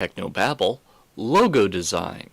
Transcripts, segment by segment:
Technobabble logo design.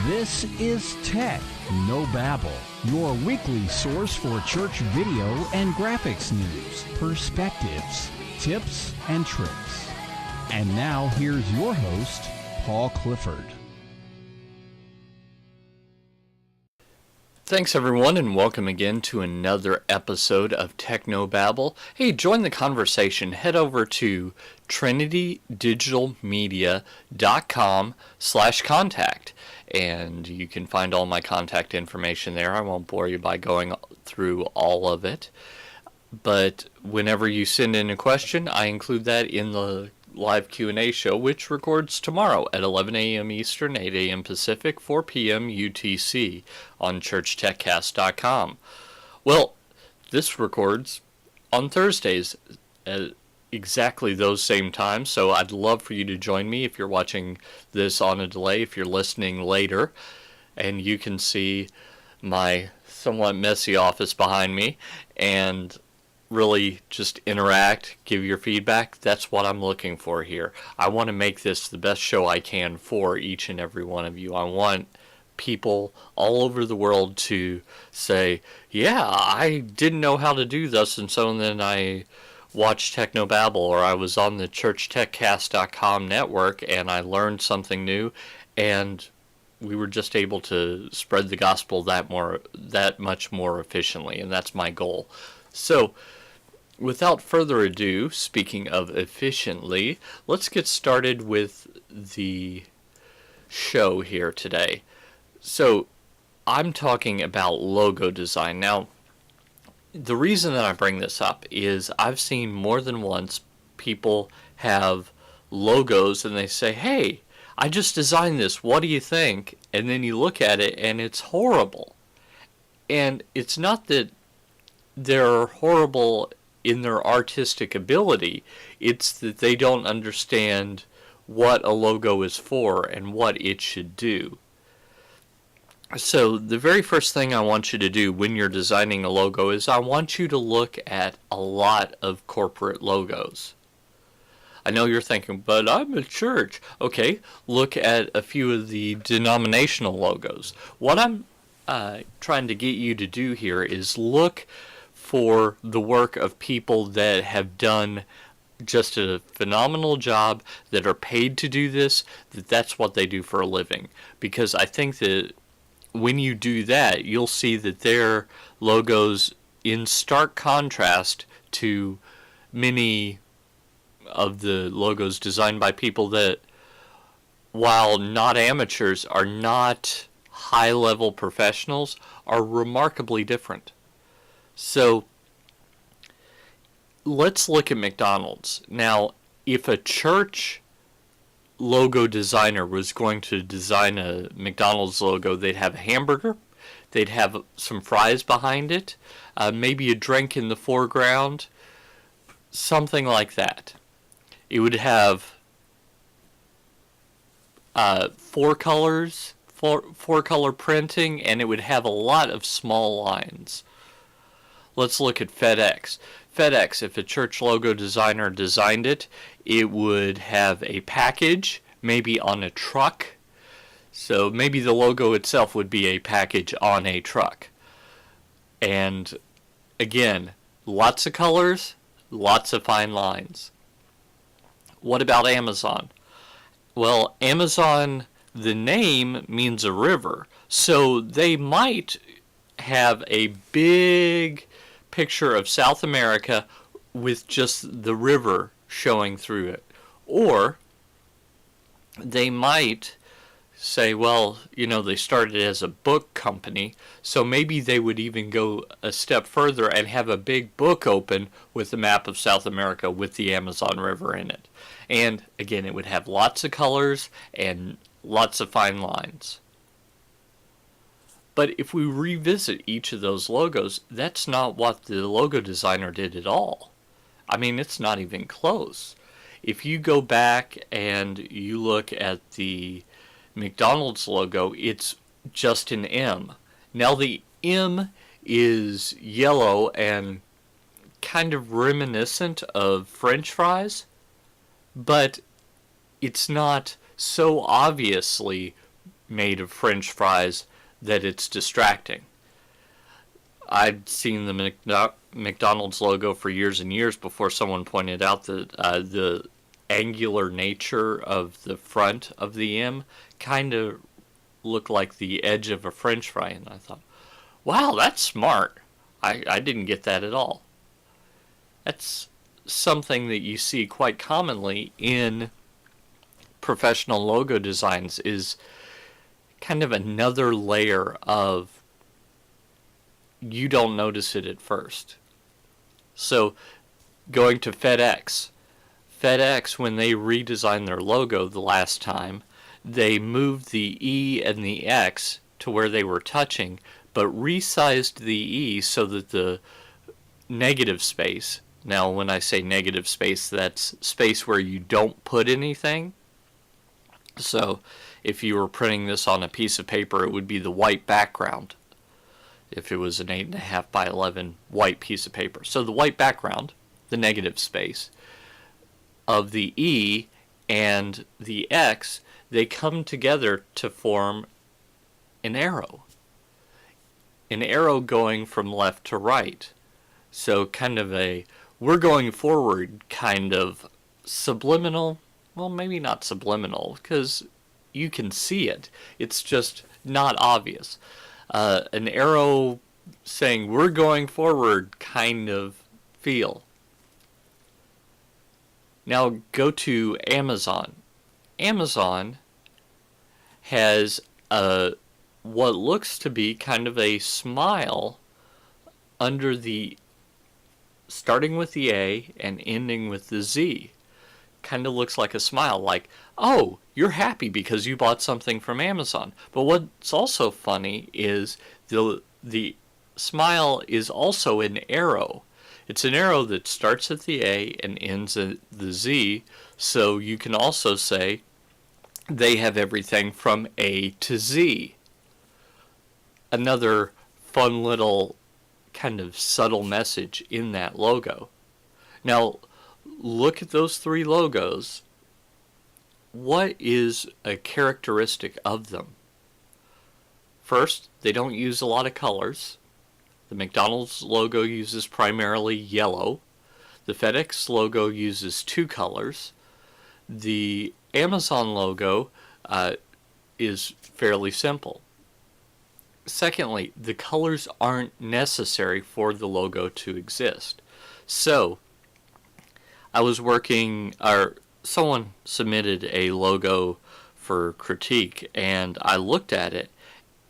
This is Tech No Babble, your weekly source for church video and graphics news, perspectives, tips, and tricks. And now here's your host, Paul Clifford. Thanks everyone, and welcome again to another episode of Technobabble. Hey, join the conversation. Head over to trinitydigitalmedia.com/contact, and you can find all my contact information there. I won't bore you by going through all of it, but whenever you send in a question, I include that in the live Q&A show, which records tomorrow at 11 a.m. Eastern, 8 a.m. Pacific, 4 p.m. UTC on churchtechcast.com. Well, this records on Thursdays at exactly those same times, so I'd love for you to join me if you're watching this on a delay, if you're listening later, and you can see my somewhat messy office behind me, and really just interact, give your feedback. That's what I'm looking for here. I want to make this the best show I can for each and every one of you. I want people all over the world to say, yeah, I didn't know how to do this, and so then I watched Technobabble, or I was on the churchtechcast.com network and I learned something new, and we were just able to spread the gospel that much more efficiently, and that's my goal. So, without further ado, speaking of efficiently, let's get started with the show here today. So, I'm talking about logo design. Now, the reason that I bring this up is I've seen more than once people have logos and they say, hey, I just designed this, what do you think? And then you look at it and it's horrible. And it's not that they're horrible in their artistic ability, it's that they don't understand what a logo is for and what it should do. So the very first thing I want you to do when you're designing a logo is I want you to look at a lot of corporate logos. I know you're thinking, but I'm a church. Okay, look at a few of the denominational logos. What I'm trying to get you to do here is look for the work of people that have done just a phenomenal job, that are paid to do this, that's what they do for a living. Because I think that when you do that, you'll see that their logos in stark contrast to many of the logos designed by people that, while not amateurs, are not high-level professionals, are remarkably different. So, let's look at McDonald's. Now, if a church logo designer was going to design a McDonald's logo, they'd have a hamburger, they'd have some fries behind it, maybe a drink in the foreground, something like that. It would have four color printing, and it would have a lot of small lines. Let's look at FedEx. FedEx, if a church logo designer designed it, it would have a package, maybe on a truck. So maybe the logo itself would be a package on a truck. And again, lots of colors, lots of fine lines. What about Amazon? Well, Amazon, the name means a river, so they might have a big picture of South America with just the river showing through it. Or they might say, well, they started as a book company, so maybe they would even go a step further and have a big book open with the map of South America with the Amazon River in it. And again, it would have lots of colors and lots of fine lines. But if we revisit each of those logos, that's not what the logo designer did at all. I mean, it's not even close. If you go back and you look at the McDonald's logo, it's just an M. Now the M is yellow and kind of reminiscent of French fries, but it's not so obviously made of French fries that it's distracting. I'd seen the McDonald's logo for years and years before someone pointed out that the angular nature of the front of the M kind of looked like the edge of a French fry, and I thought, wow, that's smart. I didn't get that at all. That's something that you see quite commonly in professional logo designs, is kind of another layer of you don't notice it at first. So going to FedEx, when they redesigned their logo the last time, they moved the E and the X to where they were touching, but resized the E so that the negative space, now when I say negative space, that's space where you don't put anything. So if you were printing this on a piece of paper, it would be the white background. If it was an 8.5 by 11 white piece of paper. So the white background, the negative space, of the E and the X, they come together to form an arrow. An arrow going from left to right. So kind of a, we're going forward kind of subliminal, well, maybe not subliminal, because you can see it. It's just not obvious. An arrow saying we're going forward kind of feel. Now go to Amazon. Amazon has what looks to be kind of a smile under the, starting with the A and ending with the Z. Kind of looks like a smile, like, oh, you're happy because you bought something from Amazon. But what's also funny is the smile is also an arrow. It's an arrow that starts at the A and ends at the Z, so you can also say they have everything from A to Z. Another fun little kind of subtle message in that logo. Now, look at those three logos. What is a characteristic of them? First, they don't use a lot of colors. The McDonald's logo uses primarily yellow. The FedEx logo uses 2 colors. The Amazon logo is fairly simple. Secondly, the colors aren't necessary for the logo to exist. So, I was working, or someone submitted a logo for critique, and I looked at it,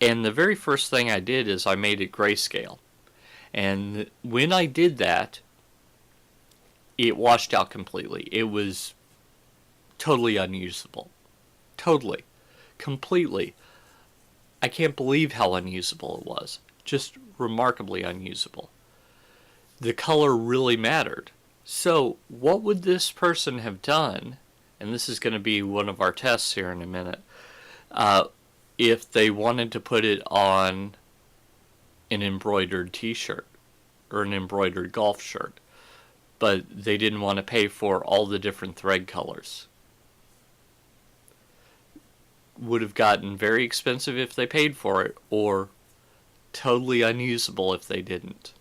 and the very first thing I did is I made it grayscale. And when I did that, it washed out completely. It was totally unusable. Totally. Completely. I can't believe how unusable it was. Just remarkably unusable. The color really mattered. So, what would this person have done, and this is going to be one of our tests here in a minute, if they wanted to put it on an embroidered t-shirt or an embroidered golf shirt, but they didn't want to pay for all the different thread colors? Would have gotten very expensive if they paid for it, or totally unusable if they didn't.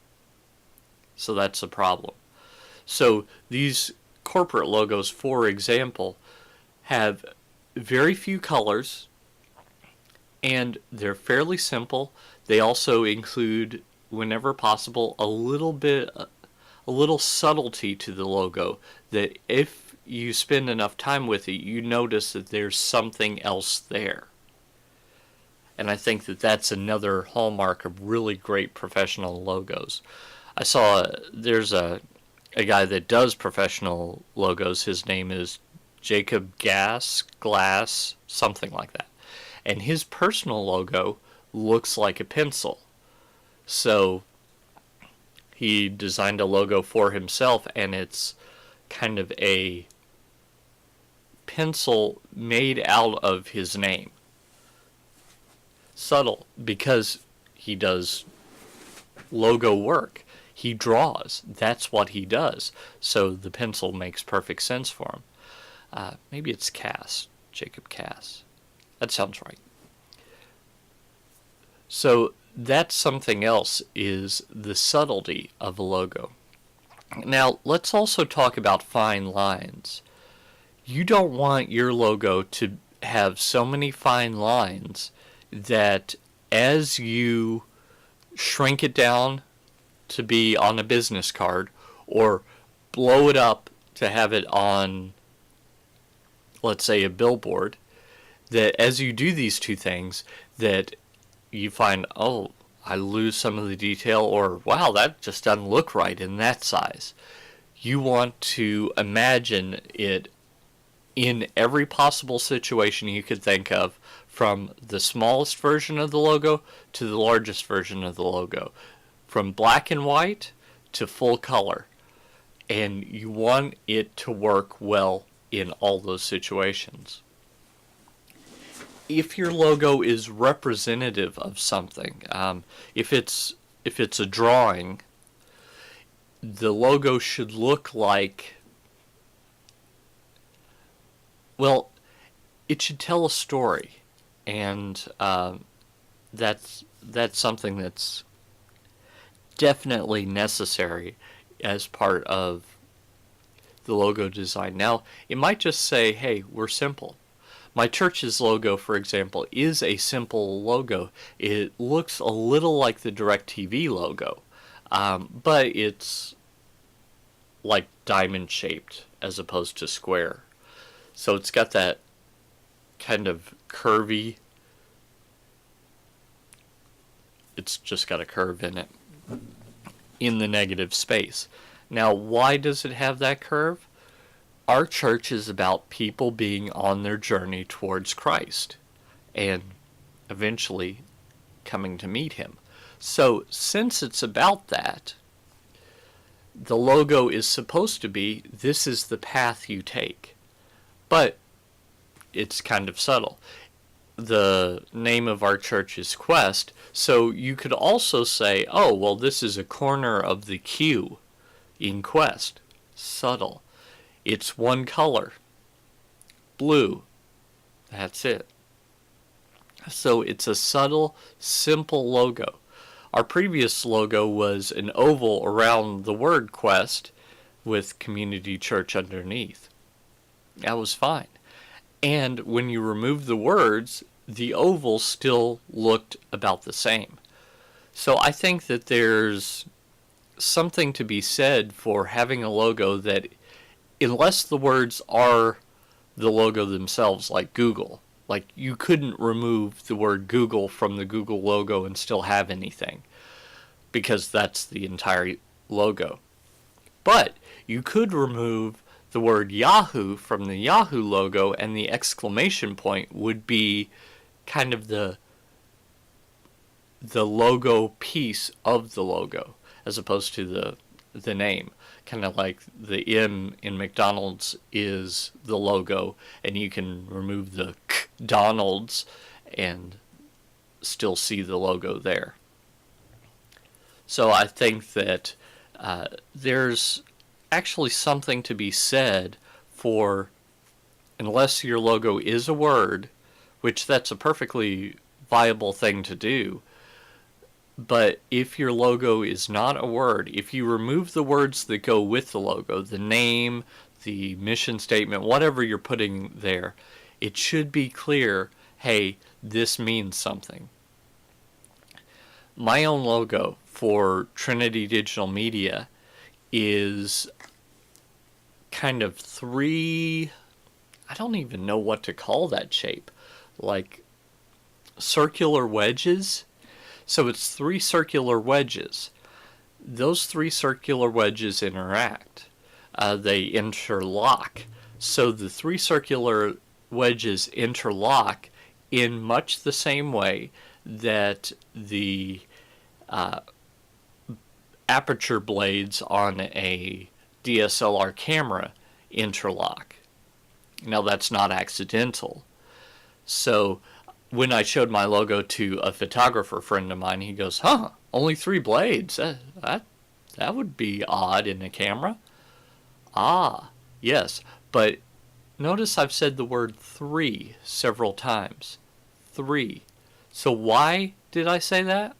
So that's a problem. So these corporate logos, for example, have very few colors, and they're fairly simple. They also include, whenever possible, a little subtlety to the logo, that if you spend enough time with it, you notice that there's something else there. And I think that that's another hallmark of really great professional logos. I saw there's a guy that does professional logos. His name is Jacob Glass, something like that. And his personal logo looks like a pencil. So he designed a logo for himself, and it's kind of a pencil made out of his name. Subtle, because he does logo work. He draws. That's what he does. So the pencil makes perfect sense for him. Maybe it's Cass, Jacob Cass. That sounds right. So that's something else, is the subtlety of a logo. Now, let's also talk about fine lines. You don't want your logo to have so many fine lines that as you shrink it down to be on a business card, or blow it up to have it on, let's say, a billboard, that as you do these two things, that you find, oh, I lose some of the detail, or wow, that just doesn't look right in that size. You want to imagine it in every possible situation you could think of, from the smallest version of the logo to the largest version of the logo, from black and white to full color. And you want it to work well in all those situations. If your logo is representative of something, if it's a drawing, the logo should look like, well, it should tell a story, and that's something that's definitely necessary as part of the logo design. Now, it might just say, hey, we're simple. My church's logo, for example, is a simple logo. It looks a little like the DirecTV logo, but it's like diamond shaped as opposed to square. So it's got that kind of curvy, it's just got a curve in it, in the negative space. Now, why does it have that curve? Our church is about people being on their journey towards Christ and eventually coming to meet Him. So, since it's about that, the logo is supposed to be, this is the path you take. But it's kind of subtle. The name of our church is Quest, so you could also say, oh, well, this is a corner of the Q in Quest. Subtle. It's one color. Blue. That's it. So it's a subtle, simple logo. Our previous logo was an oval around the word Quest with Community Church underneath. That was fine. And when you remove the words, the oval still looked about the same. So I think that there's something to be said for having a logo that, unless the words are the logo themselves, like Google, like you couldn't remove the word Google from the Google logo and still have anything, because that's the entire logo. But you could remove the word Yahoo from the Yahoo logo, and the exclamation point would be kind of the logo piece of the logo, as opposed to the name. Kind of like the M in McDonald's is the logo, and you can remove the Donald's and still see the logo there. So I think that there's actually something to be said for, unless your logo is a word, which that's a perfectly viable thing to do, but if your logo is not a word, if you remove the words that go with the logo, the name, the mission statement, whatever you're putting there, it should be clear, hey, this means something. My own logo for Trinity Digital Media is kind of three, I don't even know what to call that shape. Like circular wedges. So it's three circular wedges. Those three circular wedges interact. They interlock. So the three circular wedges interlock in much the same way that the aperture blades on a DSLR camera interlock. Now that's not accidental. So when I showed my logo to a photographer friend of mine, he goes, "Huh, only three blades? That would be odd in a camera." Ah, yes, but notice I've said the word three several times. Three. So why did I say that?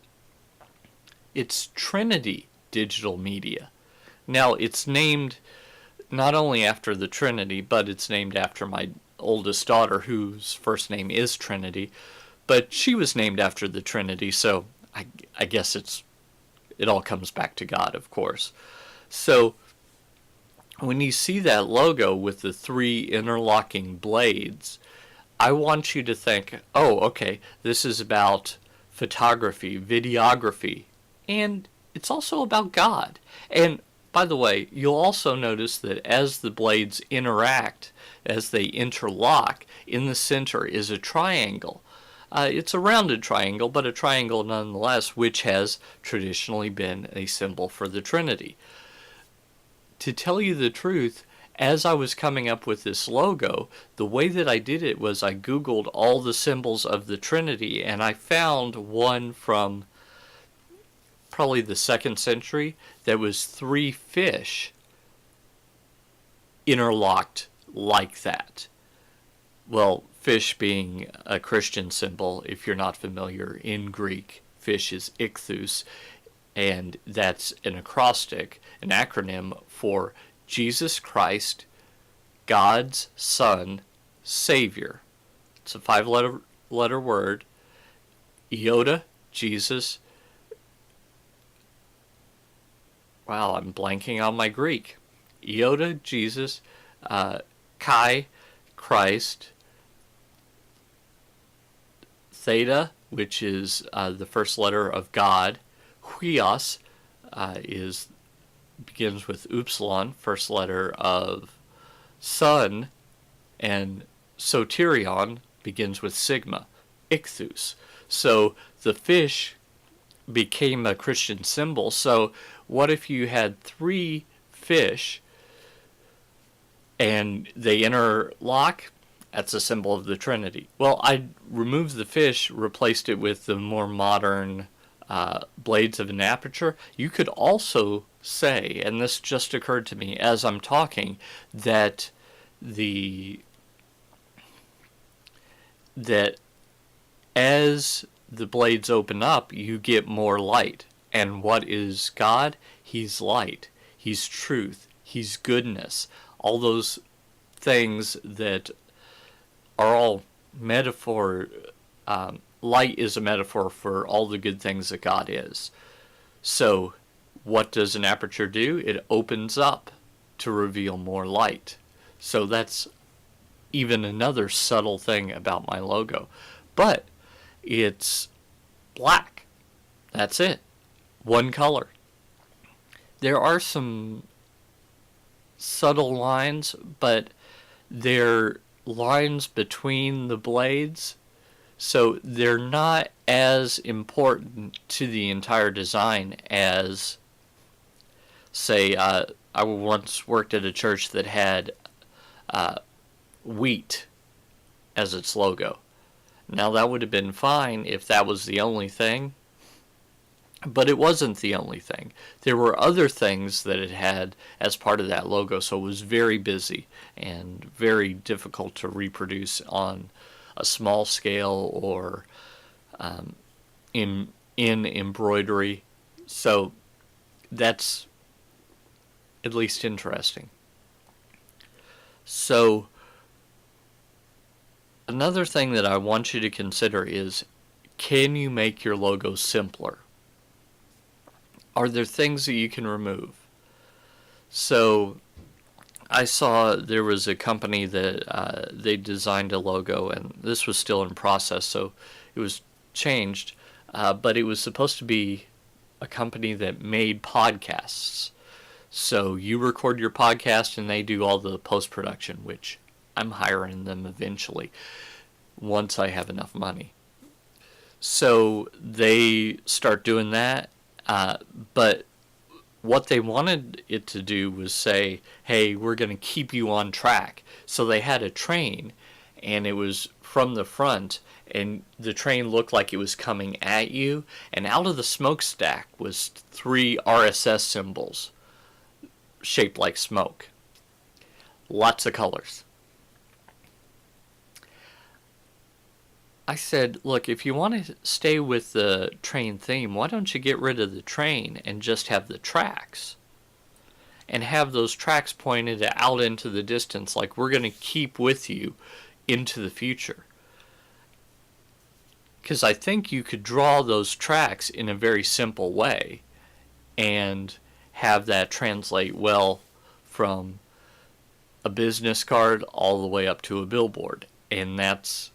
It's Trinity Digital Media. Now, it's named not only after the Trinity, but it's named after my oldest daughter, whose first name is Trinity, but she was named after the Trinity, so I guess it all comes back to God, of course. So when you see that logo with the three interlocking blades, I want you to think, oh, okay, this is about photography, videography, and it's also about God. And by the way, you'll also notice that as the blades interact, as they interlock, in the center is a triangle. It's a rounded triangle, but a triangle nonetheless, which has traditionally been a symbol for the Trinity. To tell you the truth, as I was coming up with this logo, the way that I did it was I Googled all the symbols of the Trinity, and I found one from probably the 2nd century that was three fish interlocked like that. Well, fish being a Christian symbol, if you're not familiar, in Greek, fish is ichthus, and that's an acrostic, an acronym for Jesus Christ, God's Son, Savior. It's a 5-letter word. Iota, Jesus. Wow, I'm blanking on my Greek. Iota, Jesus. Chi, Christ. Theta, which is the first letter of God. Huios begins with upsilon, first letter of Son, and soterion begins with sigma, ichthus. So the fish became a Christian symbol. So what if you had three fish and they interlock? That's a symbol of the Trinity. Well, I removed the fish, replaced it with the more modern blades of an aperture. You could also say, and this just occurred to me as I'm talking, that as the blades open up, you get more light. And what is God? He's light. He's truth. He's goodness. All those things that are all metaphor. Light is a metaphor for all the good things that God is. So what does an aperture do? It opens up to reveal more light. So that's even another subtle thing about my logo. But it's black. That's it. One color. There are some subtle lines, but they're lines between the blades, so they're not as important to the entire design as, say, I once worked at a church that had wheat as its logo. Now that would have been fine if that was the only thing, but it wasn't the only thing. There were other things that it had as part of that logo, so it was very busy and very difficult to reproduce on a small scale or in embroidery. So that's at least interesting. So another thing that I want you to consider is, can you make your logo simpler? Are there things that you can remove? So I saw there was a company that they designed a logo, and this was still in process, so it was changed, but it was supposed to be a company that made podcasts. So you record your podcast and they do all the post-production, which I'm hiring them eventually once I have enough money. So they start doing that, but what they wanted it to do was say, hey, we're going to keep you on track. So they had a train, and it was from the front, and the train looked like it was coming at you, and out of the smokestack was 3 RSS symbols shaped like smoke. Lots of colors. I said, look, if you want to stay with the train theme, why don't you get rid of the train and just have the tracks? And have those tracks pointed out into the distance, like we're going to keep with you into the future. Because I think you could draw those tracks in a very simple way and have that translate well from a business card all the way up to a billboard. And that's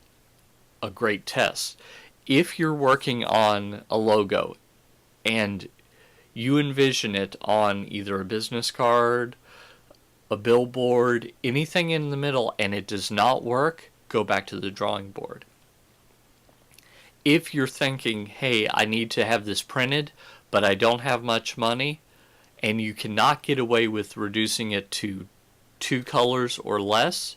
a great test. If you're working on a logo and you envision it on either a business card, a billboard, anything in the middle, and it does not work, go back to the drawing board. If you're thinking, hey, I need to have this printed, but I don't have much money, and you cannot get away with reducing it to 2 colors or less,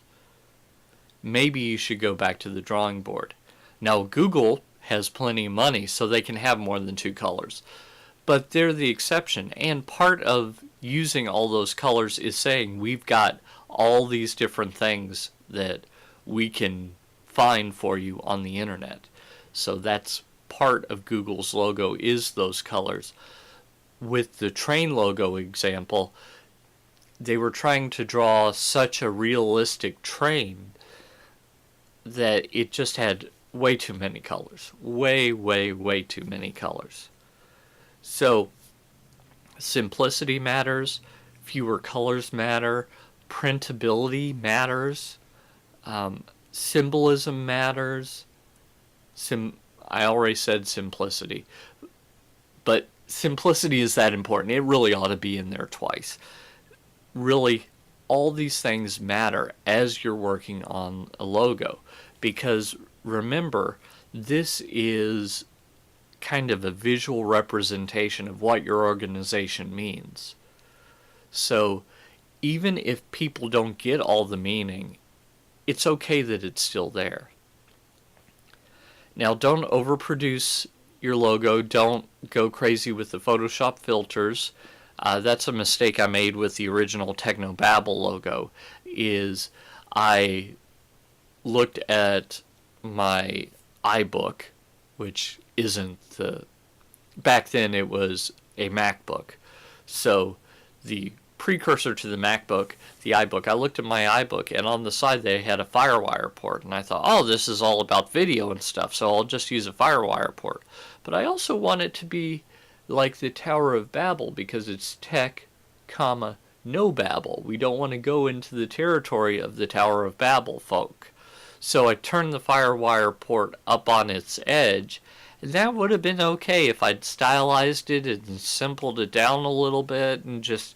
maybe you should go back to the drawing board. Now, Google has plenty of money, so they can have more than 2 colors. But they're the exception, and part of using all those colors is saying we've got all these different things that we can find for you on the internet. So that's part of Google's logo, is those colors. With the train logo example, they were trying to draw such a realistic train that it just had way too many colors. Way too many colors. So simplicity matters, fewer colors matter, printability matters, symbolism matters. I already said simplicity, but simplicity is that important. It really ought to be in there twice. Really, all these things matter as you're working on a logo, because remember, this is kind of a visual representation of what your organization means. So even if people don't get all the meaning, it's okay that it's still there. Now, don't overproduce your logo. Don't go crazy with the Photoshop filters. That's a mistake I made with the original Technobabble logo, is I looked at my iBook, which isn't the... Back then it was a MacBook. So the precursor to the MacBook, the iBook, I looked at my iBook, and on the side they had a FireWire port, and I thought, oh, this is all about video and stuff, so I'll just use a FireWire port. But I also want it to be like the Tower of Babel, because it's tech, comma, no Babel. We don't want to go into the territory of the Tower of Babel folk. So I turned the FireWire port up on its edge, and that would have been okay if I'd stylized it and simpled it down a little bit and just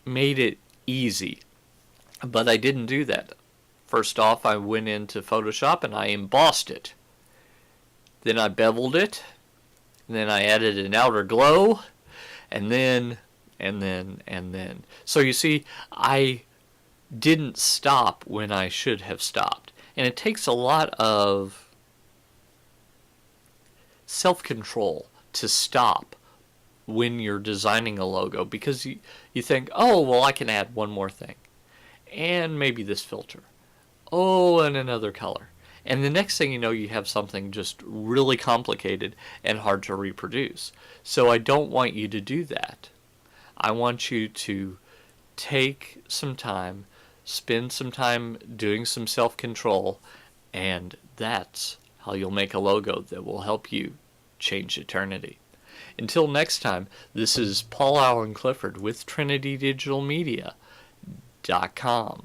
made it easy. But I didn't do that. First off, I went into Photoshop and I embossed it. Then I beveled it. Then I added an outer glow. And then. So you see, I didn't stop when I should have stopped. And it takes a lot of self-control to stop when you're designing a logo, because you think, oh, well, I can add one more thing, and maybe this filter, oh, and another color, and the next thing you know, you have something just really complicated and hard to reproduce. So I don't want you to do that. I want you to take some time, spend some time doing some self-control, and that's how you'll make a logo that will help you change eternity. Until next time, this is Paul Allen Clifford with TrinityDigitalMedia.com.